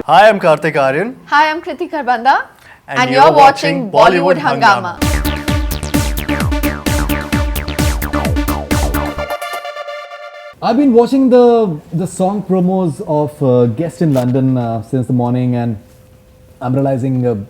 Hi, I'm Karthik Aryan. Hi, I'm Kriti Kharbanda. And you're watching Bollywood Hangama. I've been watching the song promos of Guest in London since the morning, and I'm realizing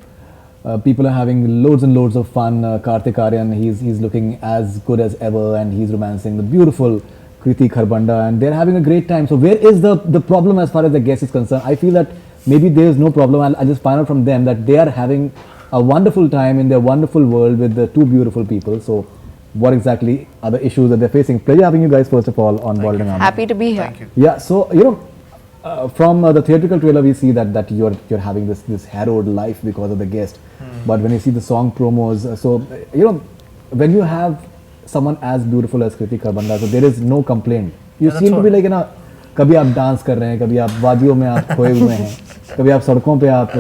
people are having loads and loads of fun. Karthik Aryan, he's looking as good as ever, and he's romancing the beautiful Kriti Kharbanda, and they're having a great time. So where is the problem as far as the guest is concerned? I feel that maybe there is no problem. I'll just find out from them that they are having a wonderful time in their wonderful world with the two beautiful people. So what exactly are the issues that they're facing? Pleasure having you guys first of all on Bollywood Hangama. Happy to be here. Thank you. Yeah, so from the theatrical trailer we see that you're having this harrowed life because of the guest. But when you see the song promos, when you have someone as beautiful as Kriti Kharbanda, so there is no complaint. You seem to be like कभी आप dance कर रहे हैं, कभी आप वादियों में आप खोए हुए हैं, कभी आप सड़कों पे आप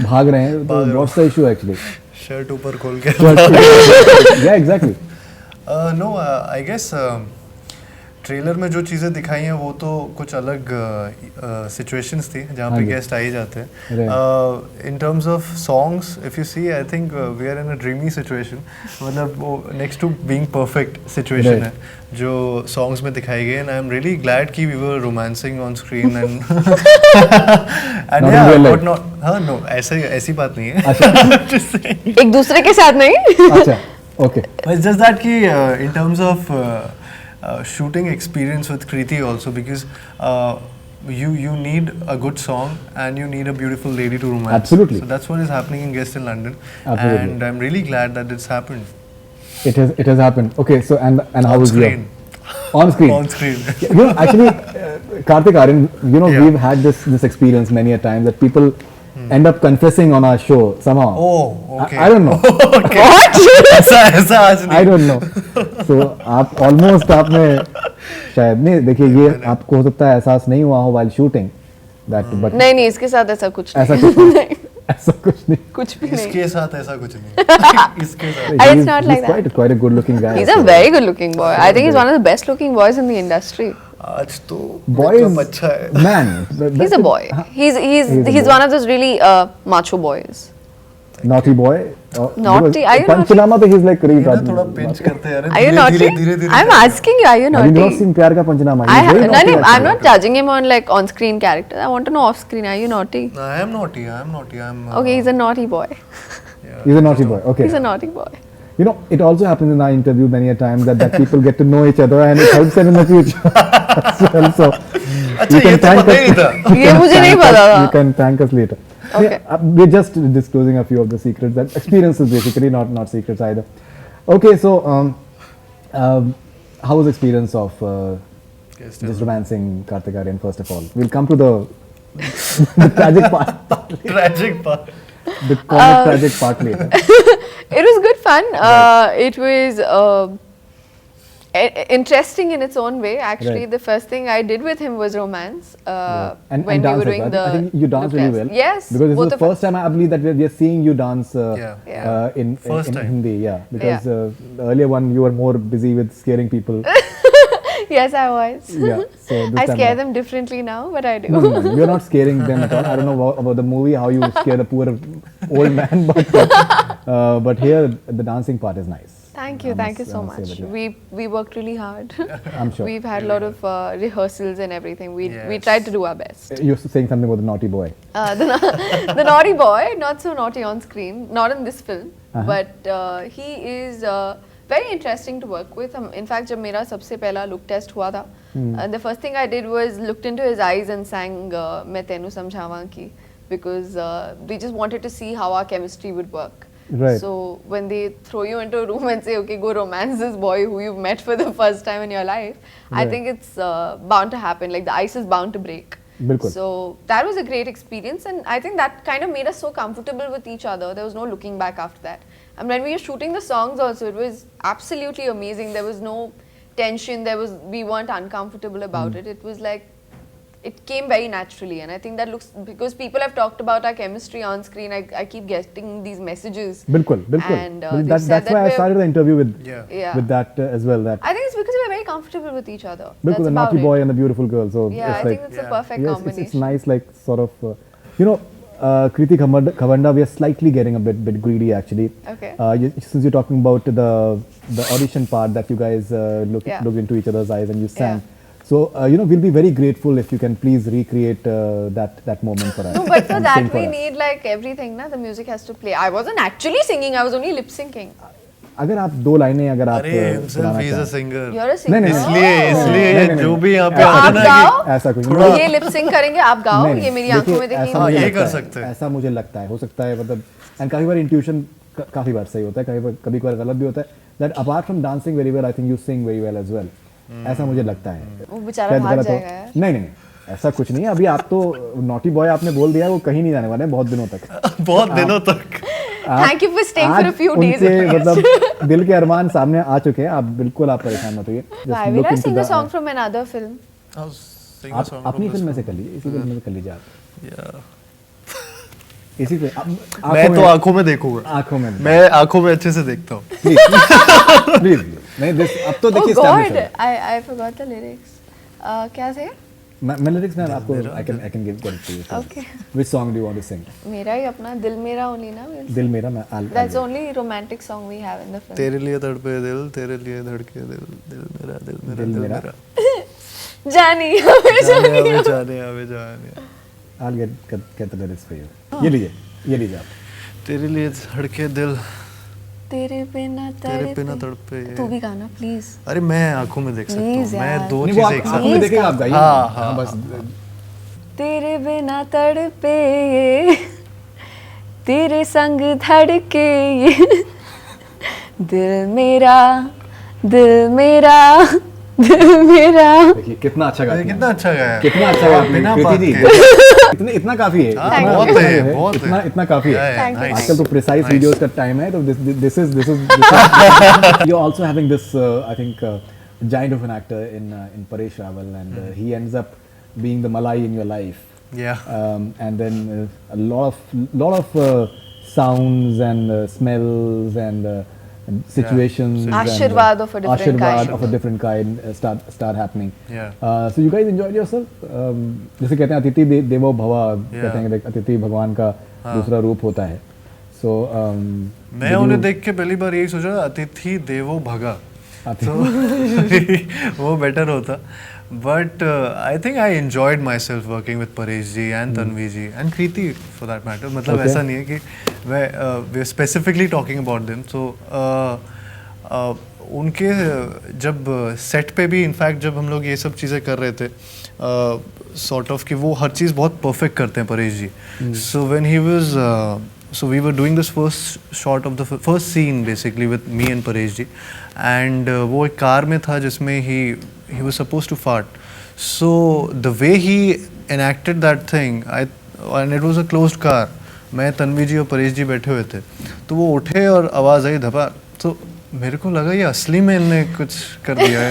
भाग रहे हैं. तो what's the issue actually? Shirt ऊपर खोल के. Yeah, exactly. No, I guess trailer में जो चीज़ें दिखाई हैं वो तो कुछ अलग सिचुएशंस थी जहाँ पे गेस्ट आ ही जाते हैं. In terms of songs if you see I think we are in a dreamy situation. मतलब वो next to being perfect situation है जो सॉन्ग्स में दिखाई गई. And I am really glad कि we were romancing on screen and yeah but not. हाँ no ऐसी बात नहीं है. एक दूसरे के साथ नहीं. अच्छा, okay. It's just that कि in terms of shooting experience with Kriti also, because you need a good song and you need a beautiful lady to romance. Absolutely. So that's what is happening in Guest in London. Absolutely. And I'm really glad that it's happened. It has happened. Okay, so and how was your on screen? On screen. Actually, Karthik Aryan, Yeah. we've had this experience many a time that people end up confessing on our show somehow. Oh, okay. I don't know. Okay. ऐसा आज नहीं. I don't know. So आप almost आपने शायद नहीं देखिए ये आपको हो सकता है एहसास नहीं हुआ हो while shooting that but नहीं इसके साथ ऐसा कुछ ऐसा नहीं. कुछ नहीं. ऐसा कुछ नहीं. कुछ भी नहीं. इसके साथ ऐसा कुछ नहीं. इसके साथ. It's not like that. Quite a good looking guy. He's a very good looking boy. I think he's one of the best looking boys in the industry. आज तो Boys, मतलब अच्छा है. man. He's a boy. He's one of those really macho boys. Naughty boy. Naughty? Are you naughty? Panchnaमा पे he's like ये ना थोड़ा pinch करते हैं. Are you naughty? I'm asking you, are you Have you not naughty? seen प्यार का पंचनामा? I He's have, very no, naughty no, I'm actually. not judging him on like on screen character. I want to know off screen. Are you naughty? I am naughty. Okay, he's a naughty boy. He's a naughty boy. Okay. He's a naughty boy. It also happens in our interview many a time that people get to know each other and it helps them in the future as well. So अच्छा ये तो पता ही नहीं था. ये मुझे नहीं पता था. You can thank us later. Okay. We're just disclosing a few of the secrets, that experiences basically, not secrets either. Okay, so how was the experience of just romancing Karthik Aryan first of all? We'll come to the tragic part. Tragic part. The comic tragic part later. It was good fun. It was interesting in its own way. Actually, Right. the first thing I did with him was romance. And when we dance were as doing well. the I think you dance look really test. well. Yes. Because this both is the of us. first time I believe that we are seeing you dance Yeah. in First time. Hindi. Yeah. Because the earlier one you were more busy with scaring people. Yes, I was. Yeah. So this I time scare not. them differently now, but I do. No, you're not scaring them at all. I don't know about the movie how you scare the poor old man, but here the dancing part is nice. Thank you so I must say much. that, yeah. We worked really hard. I'm sure. We've had a lot of rehearsals and everything. We Yes. tried to do our best. You're saying something about the naughty boy. The naughty boy, not so naughty on screen, not in this film, but he is very interesting to work with. In fact, जब मेरा सबसे पहला look test हुआ था, the first thing I did was looked into his eyes and sang मैं तेनू समझावां की, because we just wanted to see how our chemistry would work. Right. So when they throw you into a room and say, okay, go romance this boy who you've met for the first time in your life, I Right. think it's bound to happen. Like the ice is bound to break. Bilkul. So that was a great experience, and I think that kind of made us so comfortable with each other. There was no looking back after that. And when we were shooting the songs also, it was absolutely amazing. There was no tension. We weren't uncomfortable about it. It was like, it came very naturally, and I think that looks, because people have talked about our chemistry on screen. I keep getting these messages. Bilkul. And That's why I started the interview with Yeah. that as well. That I think it's because we're very comfortable with each other. Because That's the about naughty it. boy and the beautiful girl. So Yeah, it's I like think it's a perfect yes, combination. it's nice, like sort of, Kriti Khavanda, we are slightly getting a bit greedy actually. Okay. Since you're talking about the audition part that you guys looked into each other's eyes and you sang. Yeah. So we'll be very grateful if you can please recreate that moment for us. No, but for and that sing for we us. need like everything, na? The music has to play. I wasn't actually singing, I was only lip syncing. अगर आप दो लाइनें अगर आप अरे himself सुनाना he is a चाहें। singer. You're a singer. नहीं, इसलिए नहीं, ये नहीं, जो नहीं, भी यहाँ पे ऐसा आता आप ना गाओ। ऐसा कुछ थोड़ा- नहीं। ये लिप सिंक करेंगे, आप गाओ, नहीं, ये मेरी देखिए, आंखों में ऐसा देखेंगे। मुझे ये लगता कर है, सकते हैं। ऐसा मुझे लगता है, हो सकता है मतलब एंड काफी बार इंट्यूशन काफी बार सही होता है, कभी कभार गलत भी होता है, that apart from dancing very well I think you sing very well as well, ऐसा मुझे लगता है। वो बेचारा शायद भाग गलत हो। जाएगा यार। नहीं नहीं ऐसा कुछ नहीं है, अभी आप तो नॉटी बॉय आपने बोल दिया, वो कहीं नहीं जाने वाले हैं बहुत दिनों तक। बहुत दिनों तक Thank you for staying for a few days. उनके मतलब दिल के अरमान सामने आ चुके हैं, आप बिल्कुल आप परेशान मत होइए। Just Why will look I into sing a the- song from another film? I'll sing a आप song अपनी from फिल्म में this से कर लीजिए, इसी फिल्म में से कर लीजिए आप, one. Yeah. इसी पे मैं तो आंखों में देखूंगा, आंखों में मैं आंखों में अच्छे से देखता हूँ। प्लीज नहीं दिस अब तो Oh देखिए God, establish है। I forgot the lyrics. क्या थे? मैं लिरिक्स में आपको I can give it to you. Okay. Which song do you want to sing? मेरा ही अपना दिल मेरा only ना. दिल मेरा मैं That's the only romantic song we have in the film. तेरे लिए तड़पे दिल, तेरे लिए धड़के दिल, दिल मेरा, दिल मेरा, दिल दिल मेरा। मेरा। जानी हमें जाने हमें जाने हमें जाने। I'll get the lyrics for you. ये लीजिए आप। तेरे लिए धड़के दिल, तेरे बिना बिना तड़पे। तड़पे। तू भी गाना प्लीज. अरे मैं आंखों में देख सकता हूँ, Please मैं यार। दो नहीं वो चीजें एक आंखों साथ। में देखेगा आप गाइए। हाँ, हाँ, बस तेरे बिना तड़पे ये, तेरे संग धड़के ये, दिल मेरा, दिल मेरा, दिल मेरा. देखिए कितना अच्छा गाती हैं। कितना अच्छा गाया है। कितना अच्छा गाती हैं बिना प्रीति बात जी। के। इतना काफी है। हाँ, इतना बहुत इतना है, जो है, बहुत है। इतना काफी है। Yeah, yeah, Thank you. nice. आजकल तो प्रिसाइज Nice. वीडियोस का टाइम है, तो this is you're also having this I think giant of an actor in Paresh Rawal, and he ends up being the Malai in your life. Yeah. And then a lot of sounds and smells and situations. and, Ashirwad of a different Ashirwad kind. of a different kind start happening. Yeah. So you guys enjoyed yourself? जैसे कहते हैं अतिथि देवो भवा, कहते हैं कि अतिथि भगवान का दूसरा रूप होता है. So मैं उन्हें देख के पहली बार यही सोचा, अतिथि देवो भगा, तो वो बेटर होता. But I think I enjoyed myself working with Paresh ji and Tanvi ji and Kriti for that matter. मतलब Okay. ऐसा नहीं है कि we're specifically talking about them. So उनके जब सेट पे भी इनफैक्ट जब हम लोग ये सब चीज़ें कर रहे थे, सॉर्ट ऑफ कि वो हर चीज़ बहुत परफेक्ट करते हैं Paresh ji. So when he was so we were doing this first shot of the first scene basically with me and Paresh ji, and वो एक कार में था जिसमें he was supposed to fart. So the way he enacted that thing, and it was a closed car, मैं तन्वी जी और परेश जी बैठे हुए थे, तो वो उठे और आवाज़ आई धपा, तो मेरे को लगा ये असली में इनने कुछ कर दिया है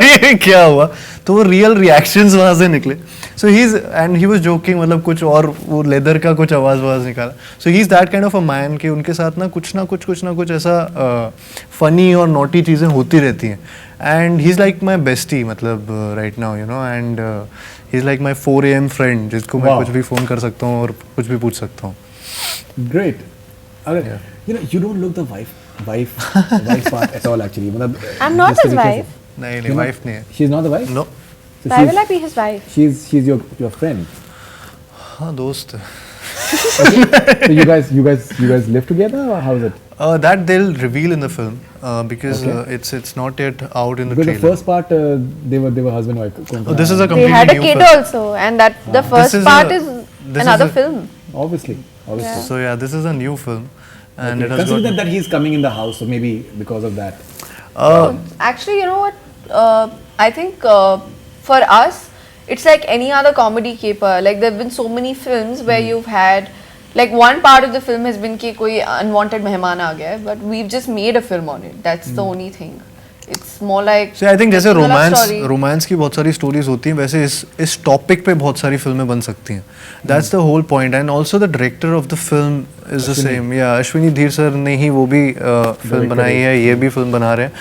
ये क्या हुआ, तो वो रियल रिएक्शंस वहाँ से निकले. So he is and he was joking, मतलब कुछ और वो लेदर का कुछ आवाज़ निकाला. So he is that kind of a man कि उनके साथ ना कुछ ना कुछ ऐसा फनी और नोटी चीज़ें होती रहती हैं. And he is like my bestie, मतलब right now you know, and he is like my 4 AM friend जिसको मैं कुछ भी फ़ोन कर सकता हूँ और कुछ भी पूछ सकता हूँ. Great. Okay. You don't look the wife part at all actually. मतलब I'm not his wife. नहीं वाइफ नहीं है. She's not the wife? No. So Why will I be his wife? she's your friend. हाँ दोस्त है. So you guys live together or how is it? That they'll reveal in the film because Okay. it's not yet out in the Because trailer. the first part they were husband and wife. Oh, this is a They completely had a new kid film. also, and that the first is part a- is this is another a- film. Obviously. Yeah. So yeah, this is a new film, and Okay. it has Consider got. that he's coming in the house, so maybe because of that. Actually, you know what? I think for us, it's like any other comedy caper. Like there have been so many films where you've had, like one part of the film has been कि कोई unwanted मेहमान आ गया है, but we've just made a film on it. That's the only thing. It's more like See, I think जैसे it's a love romance story. Romance की बहुत सारी stories होती हैं, वैसे इस टॉपिक पे बहुत सारी फिल्में बन सकती हैं. That's the whole point. And also the director of the film is the same. या अश्विनी धीर सर ने ही वो भी फिल्म बनाई है, ये भी फिल्म बना रहे हैं.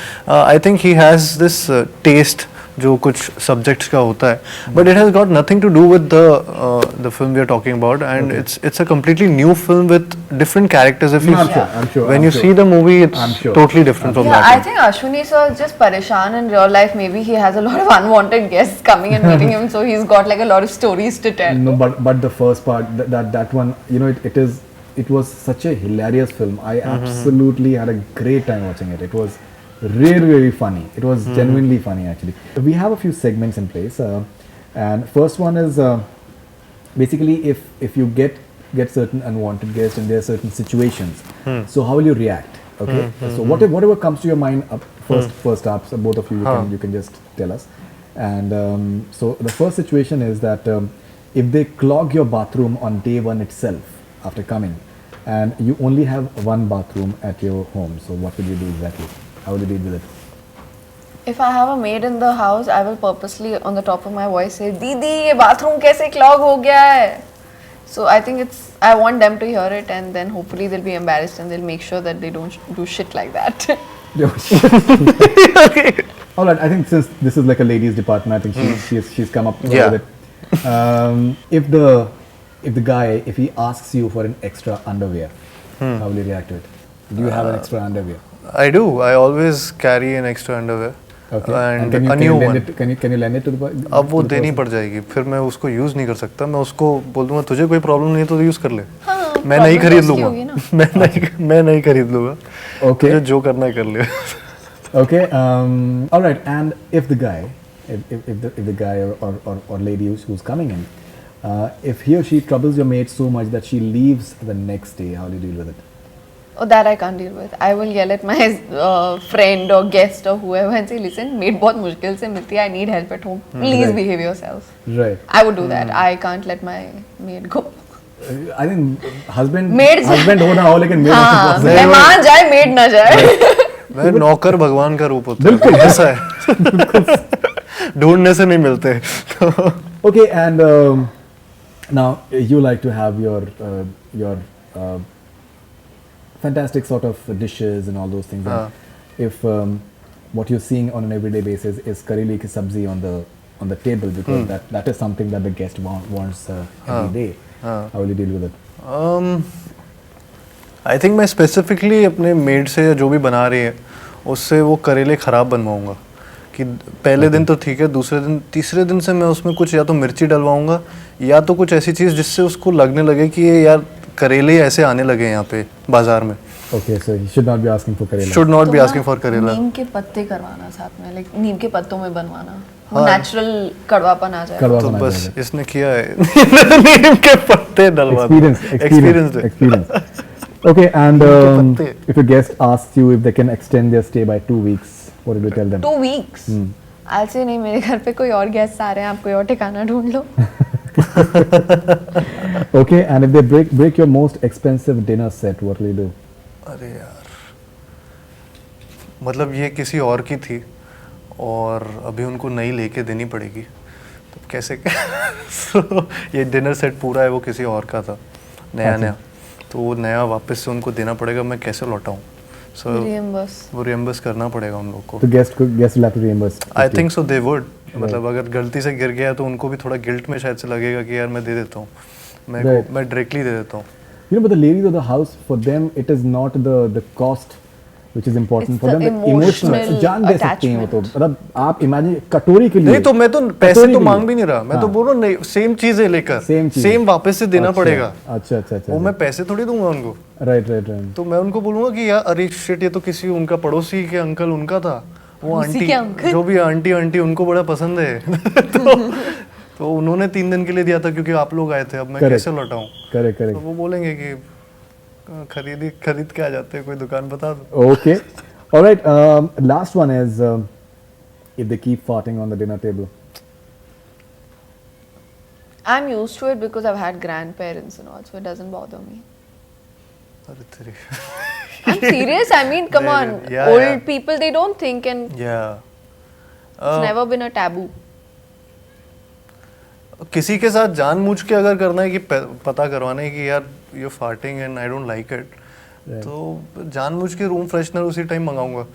I think he has this taste जो कुछ सब्जेक्ट्स का होता है, but it has got nothing to do with the film we are talking about. And it's a completely new film with different characters. If you when you see the movie, it's totally different from Yeah, I that. think Ashwini sir is just pareshan in real life. Maybe he has a lot of unwanted guests coming and meeting him, so he's got like a lot of stories to tell. No, but the first part, that one, you know, it was such a hilarious film. I absolutely had a great time watching it. It was really funny. It was genuinely funny actually. We have a few segments in place, and first one is basically if you get certain unwanted guests and there are certain situations, so how will you react? Okay, so whatever comes to your mind first up, so both of you can just tell us. And so the first situation is that if they clog your bathroom on day one itself after coming, and you only have one bathroom at your home, so what will you do exactly? How will you deal with it? If I have a maid in the house, I will purposely on the top of my voice say, "Didi, ये bathroom कैसे clog हो गया है?" So I think I want them to hear it, and then hopefully they'll be embarrassed and they'll make sure that they don't do shit like that. All right, I think since this is like a ladies department, I think she's come up Yeah. with it. If the guy, if he asks you for an extra underwear, how will you react to it? Do you have an extra underwear? I do. I always carry an extra underwear. Okay. And can a you new lend one. it? Can you lend it to the? अब वो to the देनी person? पड़ जाएगी, फिर मैं उसको use नहीं कर सकता. मैं उसको बोल दूंगा तुझे कोई प्रॉब्लम नहीं है तो यूज़ कर ले. हाँ, मैं नहीं problem खरीद तो उसकी लूँगा. होगी ना. मैं नहीं खरीद लूँगा. Okay. तुझे जो करना है कर ले. Okay. All right. And if the guy, if the guy or lady who's coming in, if he or she troubles your maid so much that she leaves the next day, how do you deal with it? Oh, that I can't deal with. I will yell at my friend or guest or whoever and say, "Listen, maid बहुत मुश्किल से मिलती है. I need help at home. Please Right. behave yourself." Right. I would do that. I can't let my maid go. I think husband Maid- होना हो लेकिन maid हाँ, से मेहमान जाए, maid ना जाए. मैं नौकर भगवान का रूप होता है. ऐसा है. ढूंढने से नहीं मिलते. Okay, and now you like to have your fantastic sort of dishes and all those things. And if what you're seeing on an everyday basis is kareli ki sabzi on the table, because that is something that the guest wants every day. How will you deal with it? I think मैं specifically अपने made से जो भी बना रही है उससे वो करेले ख़राब बनवाऊँगा. कि पहले दिन तो ठीक है, दूसरे दिन तीसरे दिन से मैं उसमें कुछ या तो मिर्ची डलवाऊँगा या तो कुछ ऐसी चीज़ जिससे उसको लगने लगे कि ये यार करेले ऐसे आने लगे यहाँ पे बाजार में. Okay, so you should not be asking for karela. Should not तो बी ना आस्किंग फॉर करेला. नीम के पत्ते करवाना साथ में, लाइक नीम के पत्तों में बनवाना, वो नेचुरल कड़वापन आ जाए. कड़वा तो बना बस जाएगा. इसने किया है. नीम के पत्ते डलवा दो. Experience. Okay, and पत्ते. if a guest asks you if they can extend their stay by 2 weeks, what will you tell them? 2 weeks. I'll say नहीं, मेरे घर पे कोई और गेस्ट आ रहे हैं, आप कोई और ठिकाना ढूंढ लो. Okay, and if they break your most expensive dinner set, what will you do? अरे यार, मतलब ये किसी और की थी और अभी उनको नई लेके देनी पड़ेगी, तो कैसे so, ये डिनर सेट पूरा है वो किसी और का था, नया तो वो नया वापस से उनको देना पड़ेगा. मैं कैसे लौटाऊँ? सो वो रियम्बर्स करना पड़ेगा उन लोग को. The guest will have to reimburse. I think so they would. मतलब अगर गलती से गिर गया तो उनको भी थोड़ा गिल्ट में शायद से लगेगा कि यार मैं दे देता हूँ, मैं डायरेक्टली दे देता हूँ. You know, but the ladies of the house, for them, it is not the cost which is important. It's for them, the the emotional. जान दे सकते हैं वो तो. attachment. मतलब आप imagine कटोरी के लिए. नहीं तो मैं तो पैसे कटोरी तो के मांग लिए. भी नहीं रहा. मैं तो हाँ. बोल रहा हूँ सेम चीज़ है लेकर, Same चीज़. सेम वापस से देना पड़ेगा. अच्छा. वो मैं पैसे थोड़ी दूंगा उनको. Right. तो मैं उनको बोलूँगा कि यार अरे शिट, ये तो किसी उनका पड़ोसी के अंकल उनका था, वो उसी आंटी के uncle? जो भी आंटी उनको बड़ा पसंद है. तो उन्होंने 3 दिन के लिए दिया था क्योंकि आप लोग आए थे. अब मैं Correct. कैसे लौटाऊँ? Correct. तो वो बोलेंगे कि खरीद के आ जाते हैं, कोई दुकान बता दो. Okay. All right. Last one is if they keep farting on the dinner table. I'm used to it because I've had grandparents and all, so it doesn't bother me. अरे तेरी I'm serious. I mean, come on. Yeah, Old yeah. people, they don't think, and Yeah. it's never been a taboo. किसी के साथ जानबूझ के अगर करना है कि पता करवाना है कि यार you farting and I don't like it, तो जानबूझ के रूम फ्रेशनर उसी टाइम मंगाऊंगा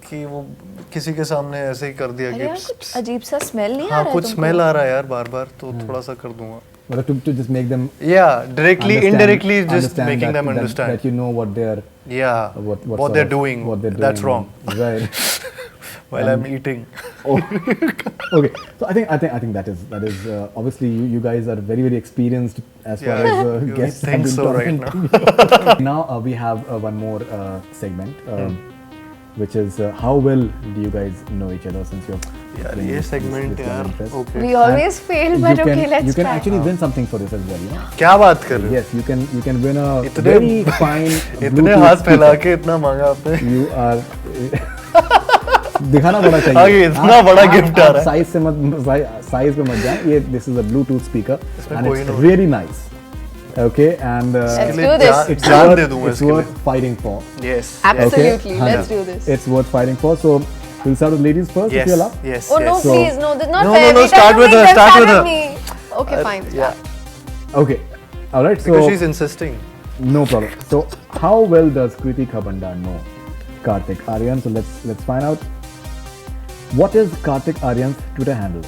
कि वो किसी के सामने ऐसे ही कर दिया अरे यार, कि कुछ अजीब सा स्मेल नहीं आ हाँ रहा है कुछ तुमको? स्मेल आ रहा है यार बार बार, तो थोड़ा सा कर दूंगा. But to just make them Directly, understand- indirectly, just understand making them that understand. that you know what they're Yeah, what what they're doing. what they're That's doing. wrong. Right. While I'm eating. Oh. Okay. So I think that is obviously you guys are very experienced as far Yeah, as you guests have think been so talking right to you. Now we have one more segment, which is how well do you guys know each other since you're यार playing ये this segment common यार. interest. Okay. We always fail, You but can, okay, let's you can try. actually win something for this as well. You know? क्या बात कर रहे हो? Yes, you can win a इतने- very fine इतने Bluetooth हाथ फैला speaker. के इतना मांगा आपने. You are दिखाना बड़ा चाहिए. आगे इतना बड़ा gift आ रहा है. साइज से मत साइज पे मत जाए. ये this is a Bluetooth speaker इसमें and कोई it's ना- really nice. Okay, and Let's लिए do this. जान- it's जान worth, दे दूंगा it's इसके worth fighting for. Yes. Absolutely. Okay? Let's do this. It's worth fighting for. So we'll start with ladies first, Yes. if you allow. Yes. Oh no, yes. So- please, no, this is not No, fair. no, no, Wait, start don't with make her, them start with her. me. Okay, fine. Yeah. start. Okay, all right. Because So she's insisting. no problem. So how well does Kriti Khabanda know Kartik Aaryan? So let's find out. What is Kartik Aaryan's Twitter handle?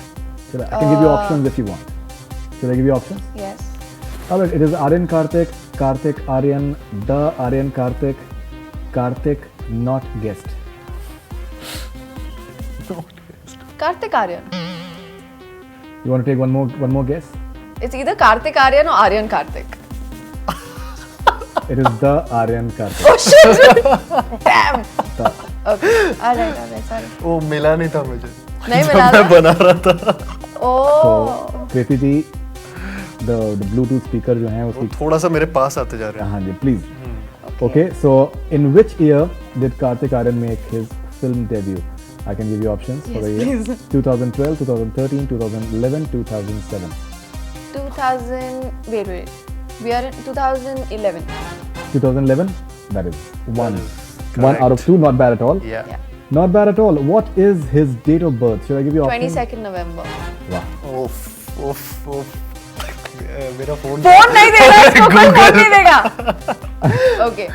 I can give you options if you want. Should I give you options? Yes. Alright, it is Aryan Kartik, Kartik Aaryan, the Aryan Kartik, Kartik not guest. Kartik Aaryan. You want to take one more guess? It's either Kartik Aaryan or Aryan Kartik. It is the Aryan Kartik. Oh shit! Damn. The- Okay. Alright, sorry. वो मिला नहीं था मुझे. नहीं जब मिला मैं था? बना रहा था. Oh. So Kriti ji, the Bluetooth speaker जो है वो उसकी थोड़ा सा मेरे पास आते जा रहे हैं. हाँ जी, please. Okay, so in which year did Kartik Aaryan make his film debut? I can give you options for the year. 2012, 2013, 2011, 2007. 2000. Wait. We are in 2011. 2011. That is one. That is One out of correct. two. Not bad at all. Yeah. Yeah. Not bad at all. What is his date of birth? Should I give you options? 22nd November. Wow. ओफ. मेरा phone. Phone नहीं देगा इसको, कोई phone नहीं देगा. Okay.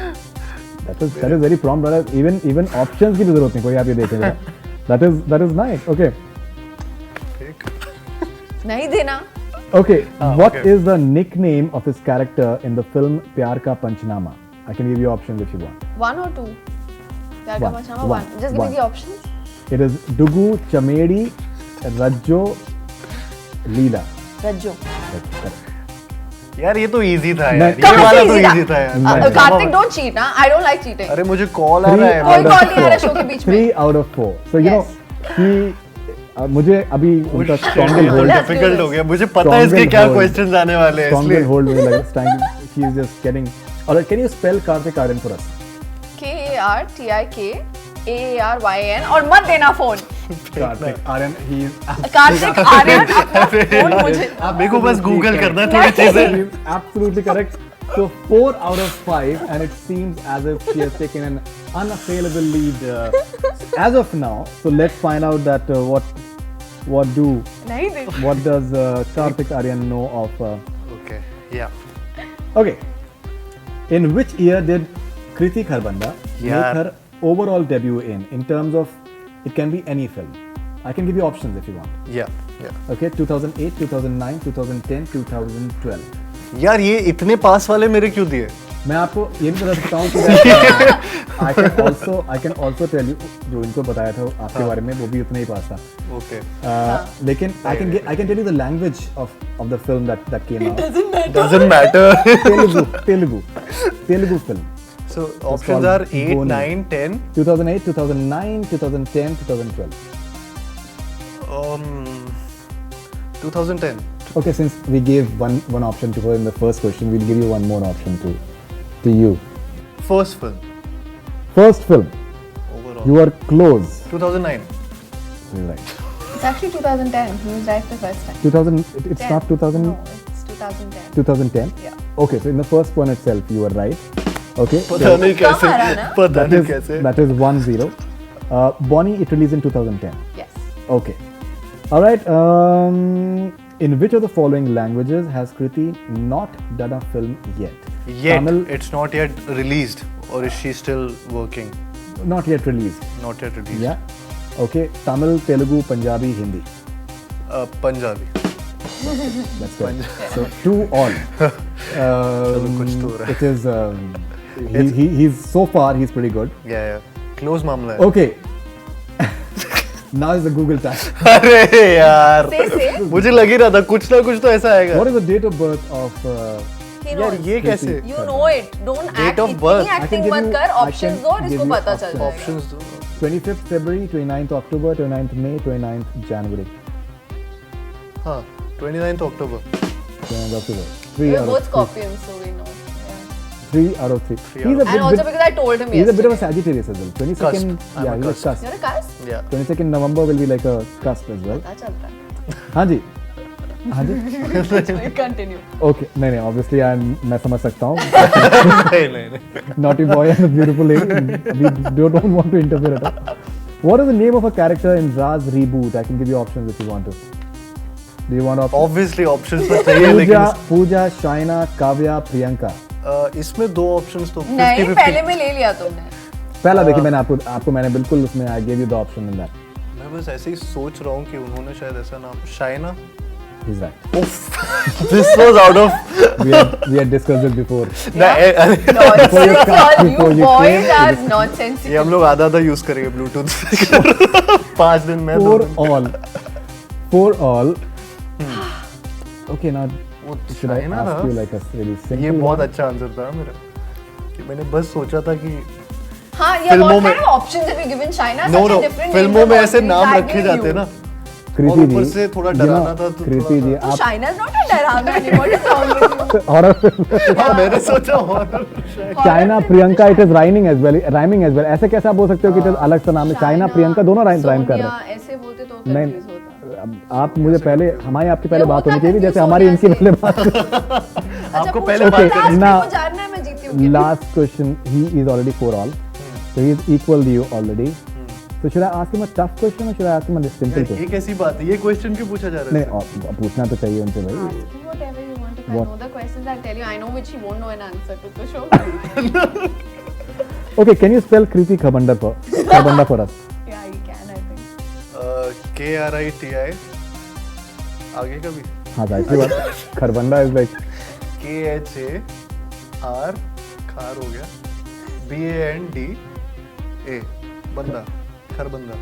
That is very prompt, brother. Even options की भी जरूरत नहीं कोई आप ये देखेंगे. That is nice. Okay. नहीं देना. Okay. What okay. is the nickname of his character in the film Pyar Ka Panchnama? I can give you options if you want. 1 or 2? Pyar Ka One. Panchnama, One. 1. Just give One. me the options. It is Dugu, Chamedi, Rajjo, Leela. Rajjo. That's correct. यार ये तो easy था नहीं, यार. ये कहाँ वाला से तो easy इजी था? था यार. Kartik, don't cheat, ना. I don't like cheating. अरे मुझे कॉल आ Three रहा है. कोई out of call नहीं आ रहा four. show के बीच में. 3 out of 4. So you know Yes. he मुझे अभी उनका stronghold hold Let's do difficult this. हो गया. मुझे पता है इसके क्या Stronghold. क्वेश्चंस आने वाले हैं stronghold इसलिए. hold मुझे लग रहा है. He is just getting. Alright, can you spell Kartik Aaryan for us? KARTIKAARYAN और मत देना phone. Kartik Aaryan, he is Kartik Aaryan अपना फोन मुझे. आप मेरे को बस गूगल करना है थोड़ी नहीं. चीजें. he is absolutely correct. So 4 out of 5, and it seems as if she has taken an unassailable lead as of now. So let's find out that what नहीं दे. does Kartik Aaryan know of? Okay. या. Okay. In which year did Kriti Kharbanda Yeah. make her overall debut in terms of, it can be any film. I can give you options if you want. या. Okay, 2008, 2009, 2010, 2012. यार ये इतने पास वाले मेरे क्यों दिए? मैं आपको ये भी बता सकता हूँ कि I can also tell you जो इनको बताया था आपके बारे में वो भी उतना ही पास था. ओके. लेकिन I can tell you the language of the film that came out. Doesn't matter. Telugu film. So called options are 8, Boni. 9, 10. 2008, 2009, 2010, 2012. 2010. Okay, since we gave one option to her in the first question, we'll give you one more option to you. First film. First film. Overall. You are close. 2009. You're right. It's actually 2010. He was right the first time. 2000. It's 10. not 2000. No, it's 2010. 2010. Yeah. Okay, so in the first one itself, you were right. Okay. पता नहीं कम आ रहा कैसे ना? पता नहीं कैसे That is 1-0. Bonnie, it released in 2010. Yes. Okay. All right. In which of the following languages has Kriti not done a film yet? yet Tamil, it's not yet released or is she still working? not yet released. Not yet released. Yeah. Okay. Tamil, Telugu, Punjabi, Hindi. Punjabi. That's good. So 2-all. कुछ तो हो रहा है. It is. He's so far. He's pretty good. Yeah. Close मामला है. Okay. Now is the Google time. अरे यार. Say. मुझे लग ही रहा था कुछ ना कुछ तो ऐसा आएगा. What is the date of birth of? He यार knows. ये कैसे? You know it. Don't Date act. of birth. इतनी I can acting give मत you- कर. I Options can दो और give इसको you पता चल जाएगा. Options दो. 25th February, 29th October, 29th May, 29th January. हाँ. 29th October. 29th October. 3 We're out both of 3. Scorpions, so we know. Yeah. 3 out of 3. Three He's out a And bit, also because I told him he's a bit of a yesterday. Sagittarius as well. 22nd, Cusp. I'm yeah, a he's a cusp. cusp. You're a cusp? Yeah. 22nd November will be like a cusp as well. पता चलता है. हाँ जी. हाँ जी. Continue. Okay, नहीं नहीं, obviously मैं समझ सकता हूँ. नहीं. Naughty boy and a beautiful lady. We don't want to interfere at all. What is the name of a character in Raz Reboot? I can give you options if you want to. Do you want options? Obviously options तो चाहिए Pooja, लेकिन Pooja, Shaina, Kavya, Priyanka. इसमें दो options तो नहीं 50-50. पहले में ले लिया तुमने. पहला देखिए मैंने आपको मैंने बिल्कुल उसमें I gave you the option in that. मैं बस ऐसे ही सोच रहा हूँ कि उन्होंने शायद ऐसा नाम Shaina. He's right. This was out of. We had discussed it before. अरे Nonsense all you before you boys came. are nonsensical. ये हम लोग आधा यूज करेंगे ब्लूटूथ 5 दिन में 2 दिन. For all. Okay, now वो should I Shaina ask था. you like a really simple ये बहुत one? अच्छा आंसर था मेरा कि मैंने बस सोचा था कि हाँ, yeah, फिल्मों what में- kind of options have you given China? No Such no a different फिल्मों name में from ऐसे what नाम we रखे tagging जाते you. ना. कृति और जी, ऊपर से थोड़ा you डराना know, था तो कृति जी थोड़ा So आप China is not a डरावना name. What is wrong with you? horror film हाँ मैंने सोचा horror. China Priyanka it is rhyming as well ऐसे कैसे आप बोल सकते हो कि it is अलग सा नाम है चाइना प्रियंका दोनों राइम कर रहे हैं सोनिया, ऐसे बोलते तो नहीं confuse होता. अब आप मुझे पहले हमारी आपकी पहले ये बात होता होनी चाहिए confuse जैसे हो हमारी गया इनकी ऐसे. पहले बात अच्छा, आपको पूछो, पहले बात last करनी। में ना- मुझे जानना है, मैं जीती हूँ. Last question he is already 4-all so he is equal to you already so should I ask him a tough question or should I ask him a simple ये question कैसी बात है ये क्वेश्चन क्यों पूछा जा रहा नहीं है और पूछना तो चाहिए उनसे भाई Ask him whatever you want. If I What? know the questions, I'll tell you. I know which he won't know an answer to. So show. okay can you spell Kriti Kharbanda for us Yeah, he can. I think. KRITI आगे का भी हाँ जाहिर सी बात Kharbanda is like KHAR खार हो गया BANDA बंदा Kharbanda.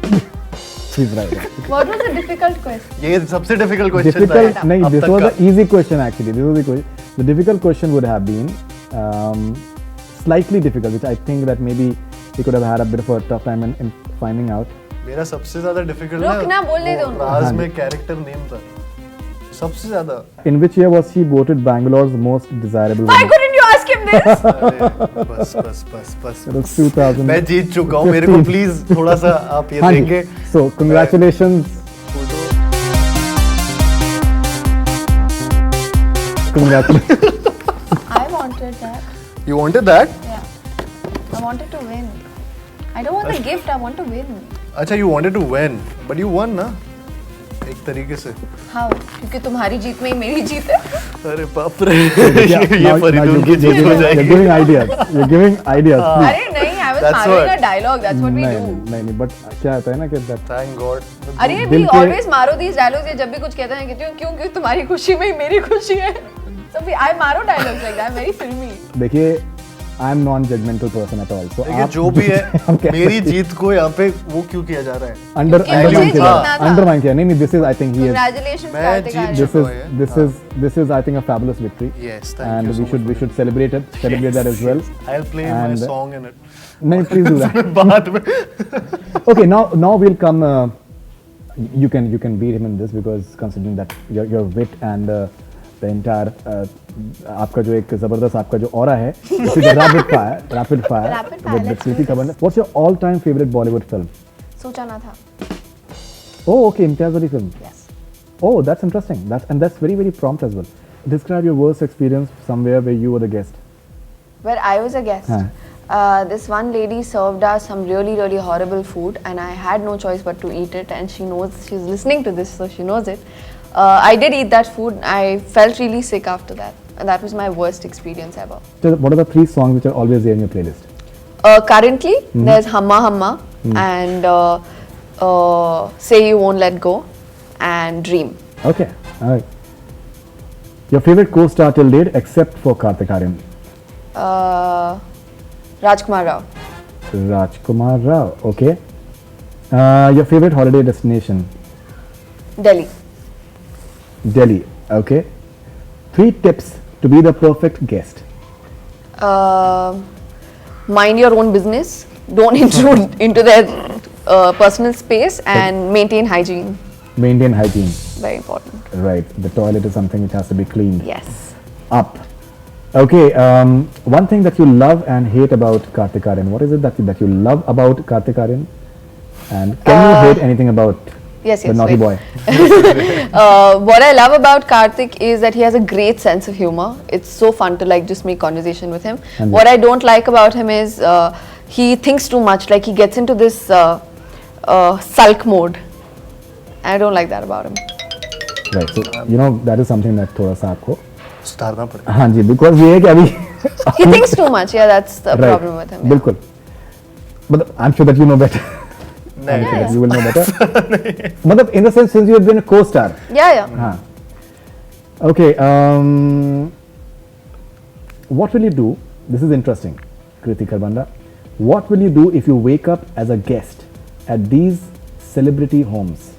he's right What was the difficult question? ये सबसे डिफिकल्ट क्वेश्चन difficult था नहीं अब this तक was का. the easy question actually this was the question the difficult question would have been slightly difficult which I think that maybe he could have had a bit of a tough time in finding out मेरा सबसे ज्यादा difficult रुक ना, बोलने दो उनको. राज हाँ में जी. कैरेक्टर नेम था सबसे ज्यादा. in which year was she voted Bangalore's most desirable Why woman couldn't you ask him this? अरे बस it was 2000 मैं जीत चुका हूँ मेरे को प्लीज थोड़ा सा आप ये हाँ जी देंगे. so congratulations I wanted that. You wanted that? Yeah. I wanted to win. I don't want the gift. I want to win. अच्छा you wanted to win but you won ना एक तरीके से. How? क्योंकि तुम्हारी जीत में ही मेरी जीत है. अरे बाप रे Yeah, ये now फरीदुल की you're जीत हो you're जाएगी. giving ideas you're giving ideas please. अरे नहीं, I was That's marking what. a dialogue. That's what we नहीं do. नहीं बट क्या होता है ना कि that Thank God. अरे दिल we के- always मारो these dialogues. ये जब भी कुछ कहते हैं कहती हूँ क्यों तुम्हारी खुशी में ही मेरी खुशी है. So I मारो dialogues like that. I'm very filmy. देखिए I am non judgemental person at all so देखिए जो भी है मेरी जीत को यहाँ पे वो क्यों किया जा रहा है. अंडर क्योंकि मुझे अंडरमाइन किया जीतना था. अंडरमाइन किया नहीं this is I think he is Congratulations, मैं Kartik Jeet Aaryan. this is this is I think a fabulous victory Yes, thank and you so we much should celebrate that as well I'll play my And- song in it. no please do that बाद में. okay now we'll come you can beat him in this because considering that your wit and the entire आपका जो एक जबरदस्त आपका जो aura है rapid fire Rapid fire, let's do this. What's your all time favourite Bollywood film सोचा ना था. oh okay Imtiaz Ali film Yes. oh that's interesting that's very very prompt as well describe your worst experience somewhere where you were the guest where I was a guest. This one lady served us some really, really horrible food, and I had no choice but to eat it. And she knows, she's listening to this, so she knows it. I did eat that food. I felt really sick after that, and that was my worst experience ever. So what are the 3 songs which are always there in your playlist? Currently, there's Hamma Hamma and Say You Won't Let Go and Dream. Okay, all right. Your favorite co-star till date except for Kartik Aaryan? Rajkumar Rao. Rajkumar Rao, okay. Your favorite holiday destination? Delhi. Delhi, okay. 3 tips to be the perfect guest. Mind your own business. Don't intrude into their personal space and maintain hygiene. Maintain hygiene. Very important. Right, the toilet is something which has to be cleaned Yes. up. Okay, one thing that you love and hate about Kartik Aaryan. What is it that you love about Kartik Aaryan? And can you hate anything about Yes, the yes. naughty wait. boy? What I love about Kartik is that he has a great sense of humor. It's so fun to like just make conversation with him. And What I don't like about him is he thinks too much. Like he gets into this sulk mode. I don't like that about him. Right, so you know that is something that थोड़ा सा आपको सुधारना पड़ेगा. हाँ जी, because ये है कि अभी He thinks too much. Yeah, that's the Right. problem with him. Yeah. बिल्कुल. But I'm sure that you know better. नहीं. I'm sure that you will know better. मतलब in the sense since you have been a co-star. Yeah, yeah. हाँ. Okay. What will you do? This is interesting, Kriti Kharbanda. What will you do if you wake up as a guest at these celebrity homes?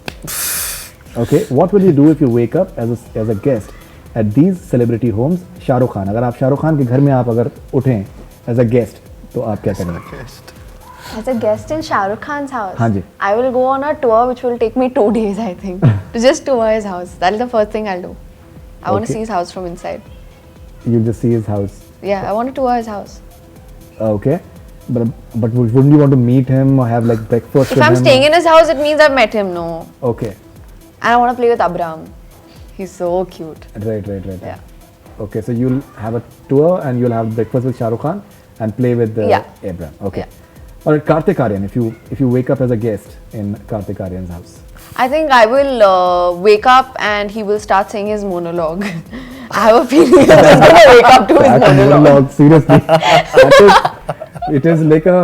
Okay. What will you do if you wake up as a guest at these celebrity homes? Shahrukh Khan. अगर आप शाहरुख खान के घर में आप अगर उठें as a guest, तो आप क्या करेंगे? As a guest in Shah Rukh Khan's house, हाँ जी. I will go on a tour which will take me 2 days, I think, to just tour his house. That is the first thing I'll do. I want to Okay. see his house from inside. You just see his house. Yeah, I want to tour his house. Okay. But wouldn't you want to meet him or have like breakfast If with I'm him? staying in his house, it means I've met him. No, Okay. and I want to play with Abraham. He's so cute. Right. Yeah. Okay, so you'll have a tour and you'll have breakfast with Shah Rukh Khan and play with Yeah. Abraham. Okay. Yeah. All right, Kartik Aaryan. If you wake up as a guest in Kartik Aaryan's house, I think I will wake up and he will start saying his monologue. I have a feeling I'm just gonna wake up to his that's a monologue. monologue. Seriously, it is like a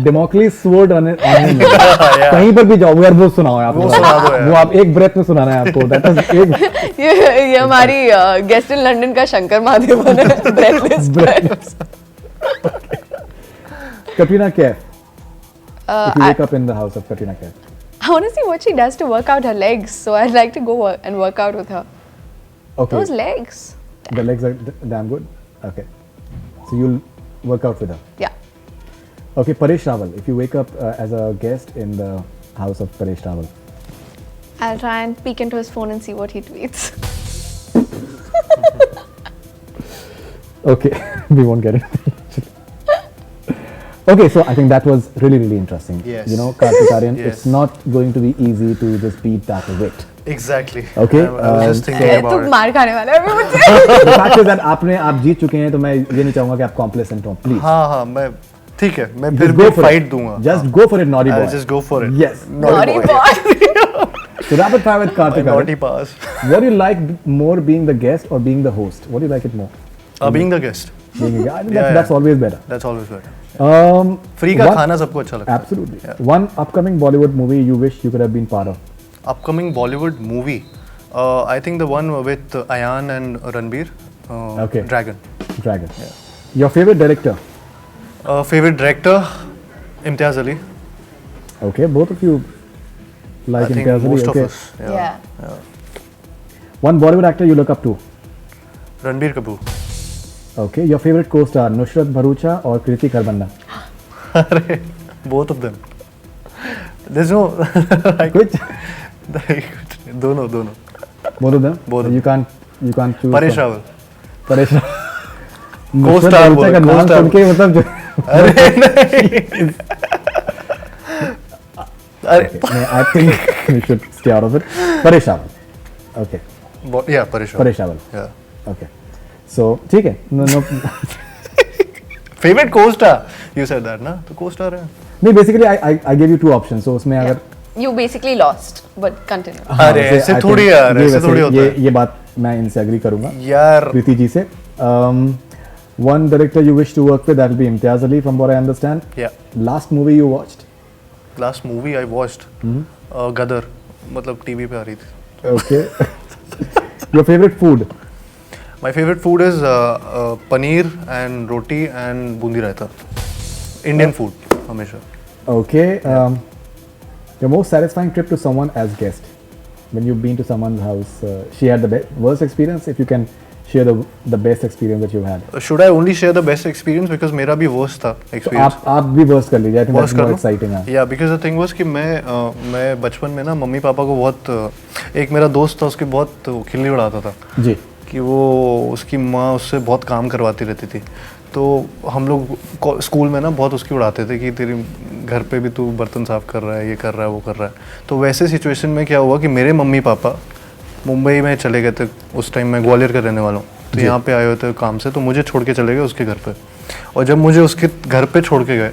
Damocles sword on him. कहीं पर भी जाओ यार वो सुनाओ आप. वो सुना दो यार. वो आप एक breath में सुनाना है आपको. That is एक ये हमारी गेस्ट इन लंदन का शंकर महादेवन है. Breathless. Katrina Kaif. If you I wake up in the house of Katrina Kaif. want to see what she does to work out her legs. So I'd like to go and work out with her. Okay. Those legs. The legs are damn good. Okay. So you'll work out with her. Yeah. Okay, Paresh Rawal. If you wake up as a guest in the house of Paresh Rawal. I'll try and peek into his phone and see what he tweets. Okay, we won't get it. Okay, so I think that was really, really interesting. Yes. You know, Kartik Aaryan, Yes. it's not going to be easy to just beat that wit. Exactly. Okay, I was just thinking तू about it. मार खाने वाला है अभी मुझसे. The fact is that आप जीत चुके हैं तो मैं ये नहीं चाहूंगा कि आप complacent हो, please. हाँ मैं ठीक है मैं फिर Just भी go for फाइट it. दूंगा. Just go for it, naughty boy. I'll just go for it. Yes. Naughty boy. So rapid fire with Kartik My naughty Aaryan. pass. What do you like more, being the guest or being the host? What do you like it more? Being the guest. Being a guest. I think Yeah, that's yeah. always better. That's always better. Free का खाना सबको अच्छा लगता है. Absolutely. Yeah. One upcoming Bollywood movie you wish you could have been part of. Upcoming Bollywood movie. I think the one with Ayan and Ranbir. Okay. Dragon. Dragon. Your favorite director? Favorite director. Imtiaz Ali. Okay, both of you like I think Imtiaz Ali. most Okay. of us. Yeah. One Bollywood actor you look up to. Ranbir Kapoor. Okay, your favorite co-star Nusrat Bharucha or Kriti Kharbanda? Both of them. There's no like, Which? दोनों. Both of them. Both of You can't choose. Paresh one. Rawal. Paresh. Co-star Nusrat बोल, Bharucha का नाम co-star सुन के मतलब जो. अरे Okay, I think we should stay out of it. Paresh Rawal. Okay. Yeah, Paresh Rawal. Paresh Rawal. Yeah. Okay. So ठीक है. No. Favourite co-star you said that ना, तो co-star है. नहीं, basically I give you two options, so उसमें अगर You basically lost, but continue. अरे वैसे ऐसे I थोड़ी think यार, ये ऐसे वैसे थोड़ी होता है. ये बात मैं इनसे एग्री करूंगा यार प्रीति जी से. One director you wish to work with, that will be Imtiaz Ali, from what I understand. yeah, Last movie you watched? last movie I watched गदर, मतलब टीवी पे आ रही थी. Okay. Your favorite food? My favorite food is paneer and roti and boondi raita. Indian food हमेशा. Okay. Your most satisfying trip to someone as guest? When you've been to someone's house, she had the worst experience. If you can share the best experience that you've had. Should I only share the best experience because मेरा भी worst था तो experience. आप भी worst कर लीजिए. I think Worst that's more कर लूं? exciting. हाँ. Yeah, because the thing was कि मैं बचपन में ना मम्मी पापा को बहुत एक मेरा दोस्त था उसकी बहुत खिल्ली उड़ाता था जी. कि वो उसकी माँ उससे बहुत काम करवाती रहती थी. तो हम लोग स्कूल में ना बहुत उसकी उड़ाते थे कि तेरी घर पे भी तू बर्तन साफ कर रहा है, ये कर रहा है, वो कर रहा है. तो वैसे सिचुएशन में क्या हुआ कि मेरे मम्मी पापा मुंबई में चले गए थे. उस टाइम मैं ग्वालियर का रहने वाला हूँ, तो यहाँ पे आए हुए थे काम से, तो मुझे छोड़ के चले गए उसके घर पे. और जब मुझे उसके घर पे छोड़ के गए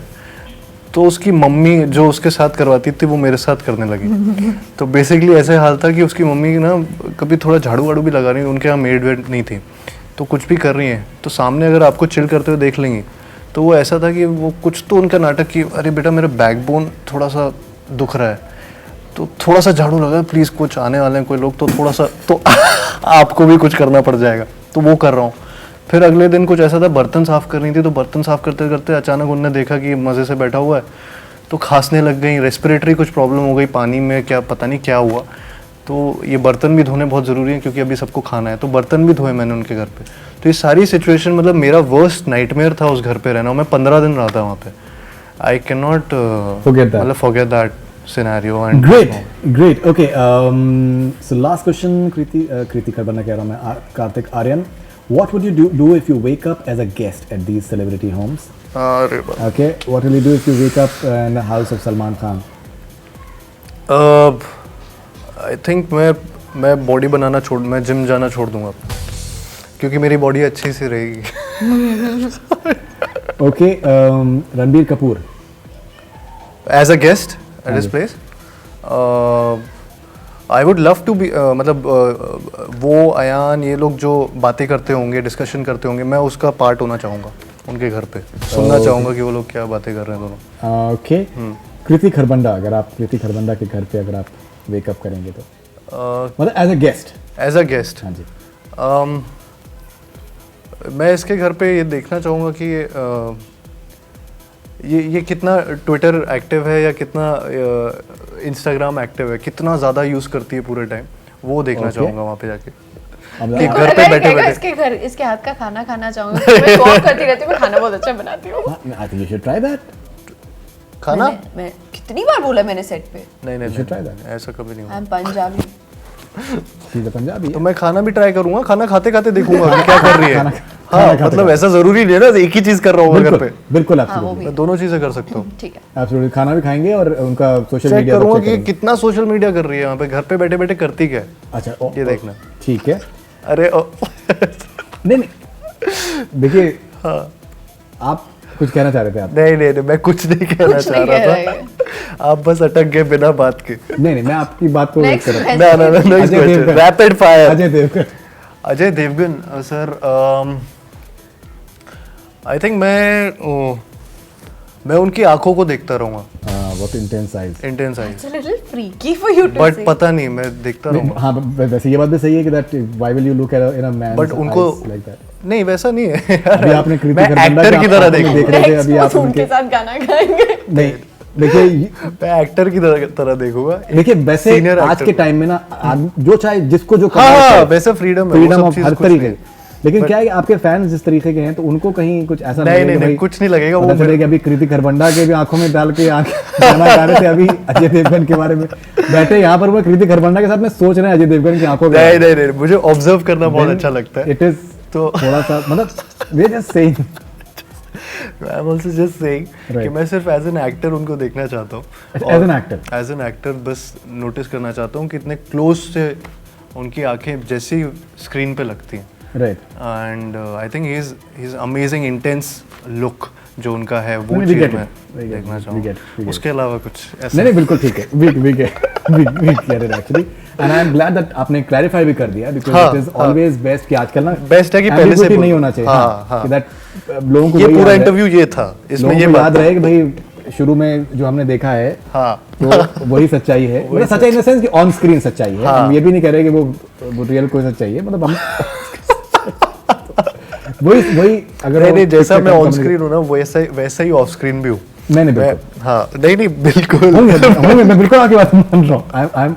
तो उसकी मम्मी जो उसके साथ करवाती थी वो मेरे साथ करने लगी. तो बेसिकली ऐसे हाल था कि उसकी मम्मी ना कभी थोड़ा झाड़ू वाड़ू भी लगा रही, उनके यहाँ मेड वेड नहीं थी, तो कुछ भी कर रही हैं तो सामने अगर आपको चिल करते हुए देख लेंगी तो वो ऐसा था कि वो कुछ तो उनका नाटक कि अरे बेटा मेरा बैकबोन थोड़ा सा दुख रहा है, तो थोड़ा सा झाड़ू लगा प्लीज़, कुछ आने वाले हैं कोई लोग, तो थोड़ा सा तो आपको भी कुछ करना पड़ जाएगा. तो वो कर रहा हूँ. फिर अगले दिन कुछ ऐसा था, बर्तन साफ़ कर रही थी, तो बर्तन साफ़ करते करते अचानक उनने देखा कि मज़े से बैठा हुआ है, तो खांसने लग गई, रेस्पिरेटरी कुछ प्रॉब्लम हो गई, पानी में क्या पता नहीं क्या हुआ. तो ये बर्तन भी धोने बहुत ज़रूरी है क्योंकि अभी सबको खाना है, तो बर्तन भी धोए मैंने उनके घर पे. तो ये सारी सिचुएशन मतलब मेरा वर्स्ट नाइटमेयर था उस घर पे रहना. मैं 15 दिन रहा था वहाँ पे. आई कैन नॉट मतलब forget that scenario. And Great. Okay. So last question, Kriti Kharbanda कह रहा हूँ मैं, Karthik Aryan. What would you do if you wake up as a guest at these celebrity homes? अरे Okay. What will you do if you wake up in the house of Salman Khan? I think मैं body बनाना मैं gym जाना छोड़ दूंगा क्योंकि मेरी body अच्छी सी रहेगी. Okay. Ranbir Kapoor. As a guest at this place I would love to be मतलब वो अयान ये लोग जो बातें करते होंगे, डिस्कशन करते होंगे, मैं उसका पार्ट होना चाहूँगा उनके घर पे, सुनना चाहूँगा कि वो लोग क्या बातें कर रहे हैं दोनों. Okay. कृति खरबंदा, अगर आप कृति खरबंदा के घर पे अगर आप वेकअप करेंगे तो मतलब as a guest. As a guest हाँ जी. मैं इसके घर पे ये देखना चाहूँगा कि ये कितना ट्विटर एक्टिव है या कितना इंस्टाग्राम एक्टिव है, कितना ज़्यादा यूज़ करती है पूरे टाइम, वो देखना चाहूँगा वहाँ पे जाके. कि घर पे बैठे बैठे इसके हाथ का खाना खाना चाहूँगा. मैं कॉल करती रहती हूँ, मैं खाना बहुत अच्छा बनाती हूँ. I think you should try that. खाना. मैं कितनी बार बोला मैंने सेट पे, नहीं try that. ऐसा कभी नहीं आई हुआ. एम पंजाबी. सीधा पंजाबी. तो मैं खाना भी ट्राई करूँगा, खाना खाते खाते देखूंगा कि क्या कर रही है. हाँ खाना मतलब ऐसा ज़रूरी नहीं है ना एक ही चीज़ कर रहा हूँ घर पे. बिल्कुल हाँ, वो भी. मैं दोनों चीज़ें कर सकता हूँ. ठीक है. एब्सोल्युटली. खाना भी खाएंगे और उनका सोशल चेक मीडिया करूँगा कि कितना सोशल मीडिया कर रही है वहाँ पे, घर पे बैठे बैठे करती क्या है. अच्छा. ये देखना. ठीक है. अरे नहीं देखिए, आप कुछ कहना चाह रहे थे आप. नहीं मैं कुछ नहीं कहना कुछ चाह नहीं कह रहा रहे था. आप बस अटक गए बिना बात के. नहीं मैं आपकी बात को Next कर रहा question. ना Ajay Devgn. Rapid fire. Ajay Devgn. Sir I think मैं उनकी आंखों को देखता रहूंगा. What intense eyes. Intense eyes. It's a little freaky for you to but say. पता नहीं मैं देखता रहूंगा. हाँ वैसे ये बात भी सही है कि that why will you look at in a man but उनको लाइक दैट. नहीं वैसा नहीं है. अभी आपने कृति मैं खरबंदा एक्टर की तरह देख देखूंगा. रहे थे अभी Next आप वो उनके साथ गाना गाएंगे. नहीं देखिए मैं एक्टर की तरह देखूंगा. देखिए वैसे Senior आज actor के को. टाइम में ना जो चाहे जिसको जो हाँ वैसे फ्रीडम है, वो फ्रीडम सब ऑफ चीज़ हर कुछ तरीके. नहीं. लेकिन क्या है कि आपके फैंस जिस तरीके के हैं तो उनको कहीं कुछ ऐसा नहीं कुछ नहीं लगेगा. पता चले कि अभी कृति खरबंदा के भी आंखों में डाल के गाना गा रहे थे अभी अजय देवगन के बारे में बैठे यहाँ पर वो कृति खरबंदा के साथ में सोच रहे हैं अजय देवगन की आंखों में. नहीं मुझे ऑब्जर्व करना बहुत अच्छा लगता है. इट इज तो थोड़ा सा मतलब we just saying. I am also just saying Right. कि मैं सिर्फ एज एन एक्टर उनको देखना चाहता हूँ. As an actor. As an actor बस नोटिस करना चाहता हूँ कि इतने क्लोज से उनकी आंखें जैसी स्क्रीन पे लगती हैं. Right. And I think he's amazing, intense look जो उनका है वो नहीं, चीज़ we get मैं it, we get देखना it, we चाहूँगा। get it. उसके अलावा कुछ ऐसा नहीं नहीं बिल्कुल ठीक है we get it actually and I am glad that आपने clarify भी कर दिया because हाँ, it is हाँ. always best कि आजकल ना Best है कि पहले से ambiguity बोलो। नहीं होना चाहिए हाँ, हाँ. कि that लोगों को ये वही पूरा याद रहे- इंटरव्यू ये था, इसमें लोगों ये को बात याद रहे कि भाई शुरू में जो हमने देखा है हाँ तो वही सच्चाई है मतलब सच्चाई इन द सेंस कि ऑन स्क्रीन सच्चाई है हाँ. हम ये भी नहीं कह रहे कि वो रियल कोई सच्चाई है मतलब हम वही अगर नहीं वो नहीं जैसा picture मैं का ऑन communication- स्क्रीन हूँ ना वैसा ही ऑफ स्क्रीन भी हूँ नहीं नहीं मैं बिल्कुल हाँ नहीं बिल्कुल होंगे, मैं बिल्कुल आपकी बात मान रहा हूँ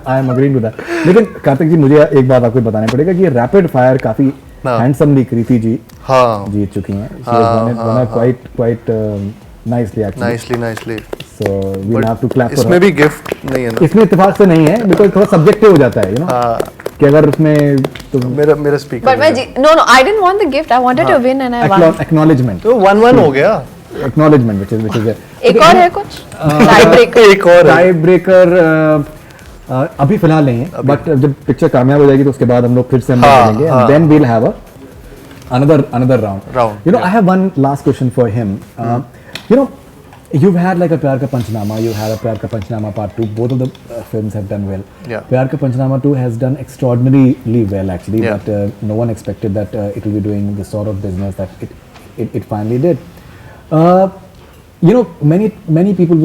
I am agreeing with that लेकिन कार्तिक जी मुझे एक बात आपको बताना पड़ेगा कि ये रैपिड फायर काफी हाँ. हैंडसमली कृति जी हाँ जीत चुकी हैं हाँ, quite nicely actually nicely so we will have to clap इसमें भी गिफ्ट नहीं है ना इसमें इत्तेफाक से नहीं है बिकॉज़ थोड़ा सब्जेक्टिव हो जाता है यू नो हाँ कि अगर उसमें तो मेरा speaker But no, I didn't want the gift. I wanted to win and I won. Acknowledgement तो 1-1 हो गया एक्नॉलेजमेंट which is एक और है कुछ? Tie breaker. एक और है। टाई ब्रेकर अभी फिलहाल नहीं है बट जब पिक्चर कामयाब हो जाएगी तो उसके बाद हम लोग फिर से हम हाँ, मिलेंगे हाँ. And then we will have another round Round, you know yeah. I have one last question for him you know you've had like a Pyar Ka Panchnama you had a Pyar Ka Panchnama part 2 both of the films have done well Yeah. Pyar Ka Panchnama 2 has done extraordinarily well actually Yeah. but no one expected that it will be doing the sort of business that it finally did you know many people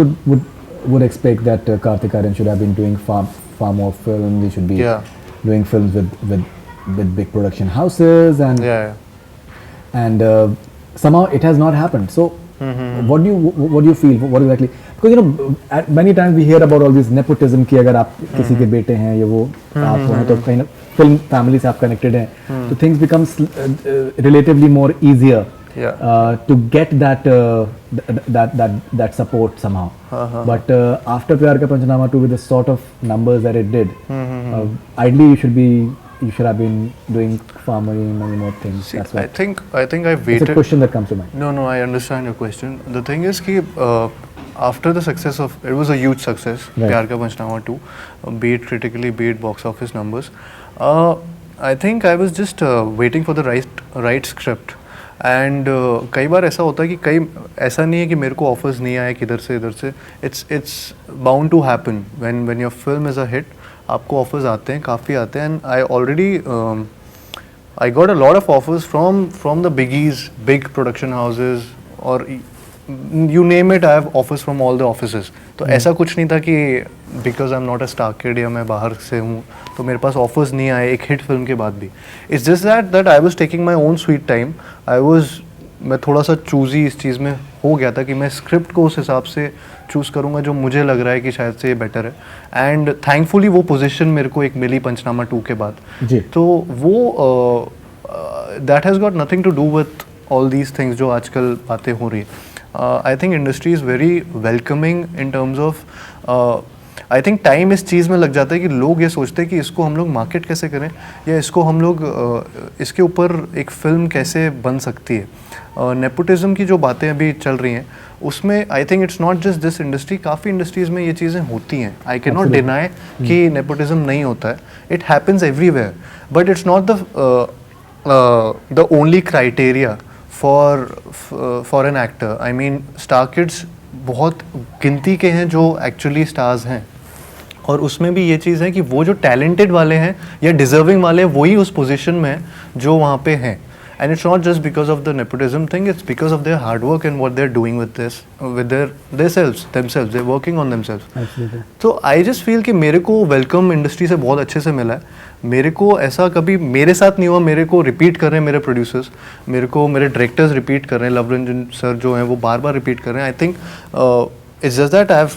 would expect that Kartik Aaryan should have been doing far more films he should be Yeah. doing films with big production houses and yeah and somehow it has not happened so what do you feel what exactly because you know at many times we hear about all this nepotism कि अगर आप किसी के बेटे हैं या वो आप हो हैं तो कहीं ना फिल्म फैमिली से आप कनेक्टेड हैं तो things becomes relatively more easier to get that support somehow but after Pyar Ka Panchnama 2 with the sort of numbers that it did ideally you should have been doing far many more things. See, That's why. I think I It's waited a question that comes to mind. No, I understand your question. The thing is कि after the success of it was a huge success, Right. Pyar Ka Panchnama 2, be it critically, be it box office numbers. I think I was just waiting for the right script. And कई बार ऐसा होता है कि ऐसा नहीं है कि मेरे को ऑफर्स नहीं आए किधर से इधर से it's bound to happen when your film is a hit आपको ऑफर्स आते हैं काफ़ी आते हैं and I already I got a lot of offers from the biggies, big production houses, or you name it. I have offers from all the offices. तो ऐसा कुछ नहीं था कि because I'm not a star kid या मैं बाहर से हूँ तो मेरे पास offers नहीं आए एक हिट फिल्म के बाद भी. It's just that I was taking my own sweet time. मैं थोड़ा सा चूजी इस चीज़ में हो गया था कि मैं स्क्रिप्ट को उस हिसाब से चूज़ करूँगा जो मुझे लग रहा है कि शायद से ये बेटर है एंड थैंकफुली वो पोजीशन मेरे को एक मिली पंचनामा 2 के बाद जी. तो वो that has got nothing to do with all these things जो आजकल बातें हो रही है I think industry is very welcoming in terms of I think time इस चीज़ में लग जाता है कि लोग ये सोचते हैं कि इसको हम लोग मार्केट कैसे करें या इसको हम लोग इसके ऊपर एक फ़िल्म कैसे बन सकती है नेपोटिज्म की जो बातें अभी चल रही हैं उसमें I think it's not just this industry काफ़ी इंडस्ट्रीज़ में ये चीज़ें होती हैं आई कैन नॉट डिनाई कि नेपोटिज्म नहीं होता है it happens everywhere but it's not the only criteria for an actor I mean star kids बहुत गिनती के हैं जो एक्चुअली स्टार्स हैं और उसमें भी ये चीज़ है कि वो जो टैलेंटेड वाले हैं या डिजर्विंग वाले हैं वही उस पोजीशन में हैं जो वहाँ पे हैं and it's not just because of the nepotism thing it's because of their hard work and what they are doing with their selves themselves they are working on themselves तो आई जस्ट फील कि मेरे को welcome industry से बहुत अच्छे से मिला है मेरे को ऐसा कभी मेरे साथ नहीं हुआ मेरे को रिपीट कर रहे हैं मेरे प्रोड्यूसर्स मेरे डायरेक्टर्स रिपीट कर रहे हैं लव रंजन सर जो हैं वो बार बार रिपीट कर रहे हैं I think it's just that I have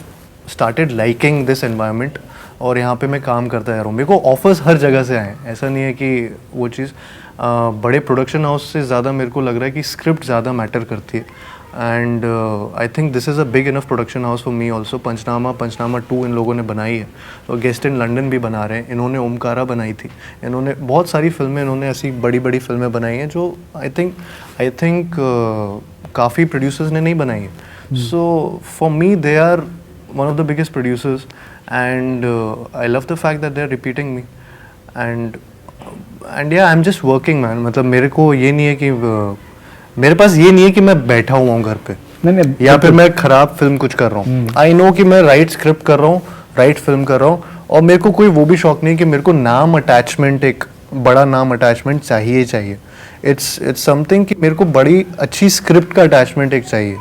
started liking this environment और यहाँ पे मैं काम करता जा रहा हूँ मेरे को ऑफर्स हर जगह से आए ऐसा नहीं है कि वो चीज़ बड़े प्रोडक्शन हाउस से ज़्यादा मेरे को लग रहा है कि स्क्रिप्ट ज़्यादा मैटर करती है and I think this is a big enough production house for me also Panchnama 2 इन लोगों ने बनाई है और गेस्ट इन लंदन भी बना रहे हैं इन्होंने ओमकारा बनाई थी इन्होंने बहुत सारी फिल्में इन्होंने ऐसी बड़ी बड़ी फिल्में बनाई हैं जो आई थिंक काफ़ी प्रोड्यूसर्स ने नहीं बनाई है so for me they are one of the biggest producers and I love the fact that they're repeating me and yeah I'm just working man मतलब मेरे को ये नहीं है कि मेरे पास ये नहीं है कि मैं बैठा हुआ हूँ घर पे नहीं या फिर मैं खराब फिल्म कुछ कर रहा हूँ, आई नो कि मैं राइट स्क्रिप्ट कर रहा हूँ, राइट फिल्म कर रहा हूँ, और मेरे को कोई वो भी शौक नहीं कि मेरे को नाम अटैचमेंट, एक बड़ा नाम अटैचमेंट चाहिए चाहिए। इट्स समथिंग कि मेरे को बड़ी अच्छी स्क्रिप्ट का अटैचमेंट एक चाहिए।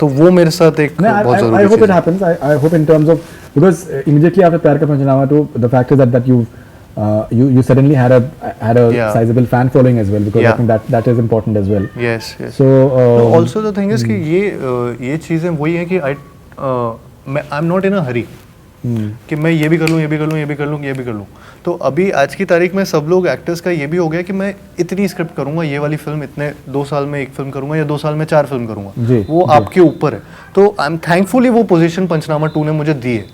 तो वो मेरे साथ एक बहुत जरूरी I hope चीज़ it है। happens. I hope in terms of, because immediately after Pyar Ka Panchnaama too, the fact is that you suddenly had a Yeah. sizable fan following as well, because I Yeah. think that is important as well. Yes, yes. So also the thing is कि ये चीज़ें वही है कि I am not in अ हरी कि मैं ये भी कर लूँ, ये भी कर लूँ, ये भी कर लूँ, ये भी कर लूँ। तो अभी आज की तारीख में सब लोग एक्टर्स का ये भी हो गया कि मैं इतनी स्क्रिप्ट करूँगा, ये वाली फिल्म इतने 2 साल में एक फिल्म करूँगा या 2 साल में 4 फिल्म जी, करूँगा, वो जी। आपके ऊपर है। तो आई एम थैंकफुली वो पोजीशन पंचनामा 2 ने मुझे दी है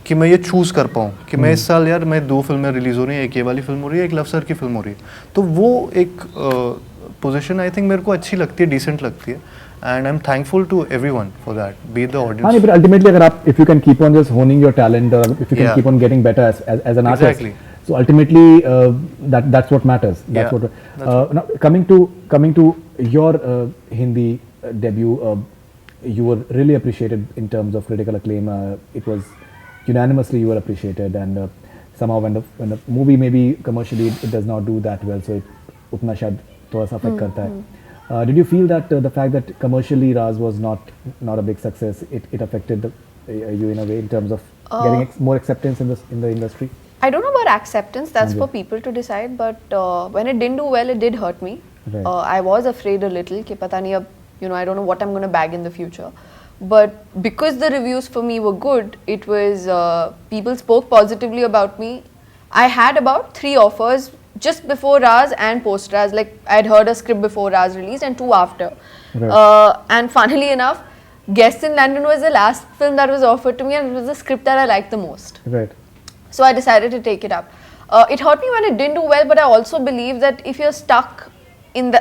कि मैं ये चूज़ कर पाऊँ कि मैं इस साल यार मैं 2 फिल्में रिलीज़ हो रही हैं, एक ये वाली फिल्म हो रही है, एक लव सर की फिल्म हो रही है। तो वो एक पोजीशन आई थिंक मेरे को अच्छी लगती है, डिसेंट लगती है, and I'm thankful to everyone for that, be it the audience. हाँ, but ultimately अगर आप, if you can keep on just honing your talent, or if you can Yeah. keep on getting better as an artist, Exactly. so ultimately that's what matters. That's Yeah, what. Now coming to your Hindi debut, you were really appreciated in terms of critical acclaim. It was unanimously you were appreciated, and somehow when the movie maybe commercially it does not do that well, so it उतना शायद थोड़ा सा affect करता है. Did you feel that the fact that commercially Raz was not a big success, it affected you in a way in terms of getting more acceptance in the industry? I don't know about acceptance, that's Okay. for people to decide, but when it didn't do well, it did hurt me. Right. I was afraid a little कि पता नहीं अब, I don't know what I'm going to bag in the future. But because the reviews for me were good, it was, people spoke positively about me. I had about 3 offers just before Raz and post Raz. Like I'd heard a script before Raz released and 2 after. Right. And funnily enough, Guest in London was the last film that was offered to me, and it was the script that I liked the most. Right. So I decided to take it up. It hurt me when it didn't do well, but I also believe that if you're stuck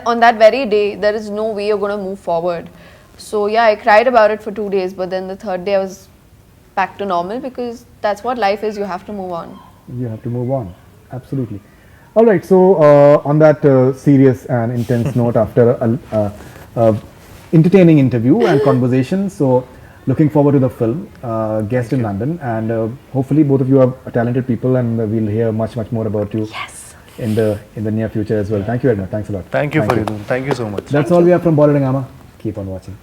on that very day, there is no way you're going to move forward. So yeah, I cried about it for 2 days, but then the 3rd day I was back to normal, because that's what life is. You have to move on. You have to move on. Absolutely. All right. So on that serious and intense note, after a entertaining interview and conversation, so looking forward to the film Guest in London, and hopefully both of you are talented people, and we'll hear much more about you in the near future as well. Thank you very much. Thanks a lot. Thank you, Faridun. Thank you so much. That's all we have from Bollywood Hungama. Keep on watching.